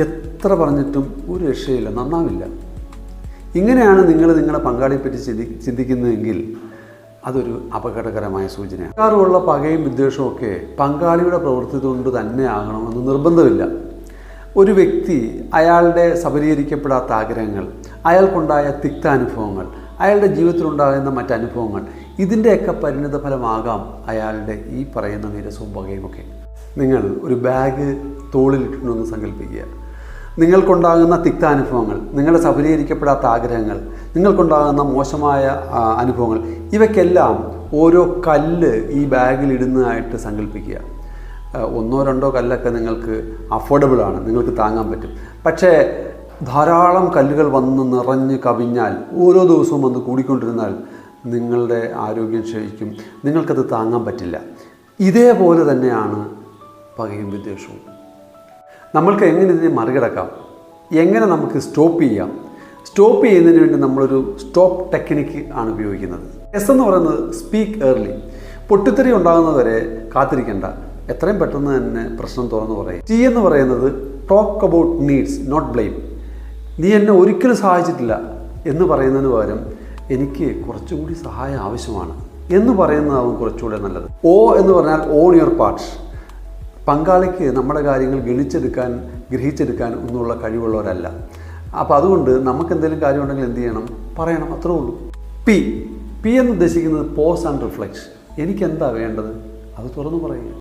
എത്ര പറഞ്ഞിട്ടും ഒരു രക്ഷയില്ല, നന്നാവില്ല. ഇങ്ങനെയാണ് നിങ്ങളുടെ പങ്കാളിയെപ്പറ്റി ചിന്തിക്കുന്നതെങ്കിൽ അതൊരു അപകടകരമായ സൂചനയാണ്. ആറുള്ള പകയും വിദ്വേഷവും ഒക്കെ പങ്കാളിയുടെ പ്രവൃത്തി കൊണ്ട് തന്നെ ആകണമെന്ന് നിർബന്ധമില്ല. ഒരു വ്യക്തി അയാളുടെ സബലീകരിക്കപ്പെടാത്ത ആഗ്രഹങ്ങൾ, അയാൾക്കുണ്ടായ തിക്താനുഭവങ്ങൾ, അയാളുടെ ജീവിതത്തിലുണ്ടാകുന്ന മറ്റനുഭവങ്ങൾ, ഇതിൻ്റെയൊക്കെ പരിണിത ഫലമാകാം അയാളുടെ ഈ പറയുന്ന നീരസവും പകയുമൊക്കെ. നിങ്ങൾ ഒരു ബാഗ് തോളിലിട്ടുണ്ടെന്ന് സങ്കല്പിക്കുക. നിങ്ങൾക്കുണ്ടാകുന്ന തിക്താനുഭവങ്ങൾ, നിങ്ങളുടെ സബലീകരിക്കപ്പെടാത്ത ആഗ്രഹങ്ങൾ, നിങ്ങൾക്കുണ്ടാകുന്ന മോശമായ അനുഭവങ്ങൾ, ഇവയ്ക്കെല്ലാം ഓരോ കല്ല് ഈ ബാഗിലിടുന്നതായിട്ട് സങ്കല്പിക്കുക. ഒന്നോ രണ്ടോ കല്ലൊക്കെ നിങ്ങൾക്ക് അഫോർഡബിളാണ്, നിങ്ങൾക്ക് താങ്ങാൻ പറ്റും. പക്ഷേ ധാരാളം കല്ലുകൾ വന്ന് നിറഞ്ഞ് കവിഞ്ഞാൽ, ഓരോ ദിവസവും വന്ന് കൂടിക്കൊണ്ടിരുന്നാൽ നിങ്ങളുടെ ആരോഗ്യം ക്ഷയിക്കും, നിങ്ങൾക്കത് താങ്ങാൻ പറ്റില്ല. ഇതേപോലെ തന്നെയാണ് പകയും വിദ്വേഷവും. നമ്മൾക്ക് എങ്ങനെ ഇതിനെ മറികടക്കാം, എങ്ങനെ നമുക്ക് സ്റ്റോപ്പ് ചെയ്യാം? സ്റ്റോപ്പ് ചെയ്യുന്നതിന് വേണ്ടി നമ്മളൊരു സ്റ്റോപ്പ് ടെക്നിക്ക് ആണ് ഉപയോഗിക്കുന്നത്. എസ് എന്ന് പറയുന്നത് സ്പീക്ക് ഏർലി. പൊട്ടിത്തെറി ഉണ്ടാകുന്നതുവരെ കാത്തിരിക്കേണ്ട, എത്രയും പെട്ടെന്ന് തന്നെ പ്രശ്നം തുറന്നു പറയും. ടി എന്ന് പറയുന്നത് talk about needs, not blame. നീ എന്നെ ഒരിക്കലും സഹായിച്ചിട്ടില്ല എന്ന് പറയുന്നതിന് പകരം എനിക്ക് കുറച്ചുകൂടി സഹായം ആവശ്യമാണ് എന്ന് പറയുന്നതാവും കുറച്ചുകൂടെ നല്ലത്. ഓ എന്ന് പറഞ്ഞാൽ ഓൺ യുവർ പാർട്സ്. പങ്കാളിക്ക് നമ്മുടെ കാര്യങ്ങൾ ഗ്രഹിച്ചെടുക്കാൻ ഒന്നുമുള്ള കഴിവുള്ളവരല്ല. അപ്പോൾ അതുകൊണ്ട് നമുക്ക് എന്തെങ്കിലും കാര്യമുണ്ടെങ്കിൽ എന്ത് ചെയ്യണം? പറയണം, അത്രേ ഉള്ളൂ. പി എന്ന് ഉദ്ദേശിക്കുന്നത് പോസ് ആൻഡ് റിഫ്ലക്ഷൻ. എനിക്കെന്താ വേണ്ടത് അത് തുറന്നു പറയുക.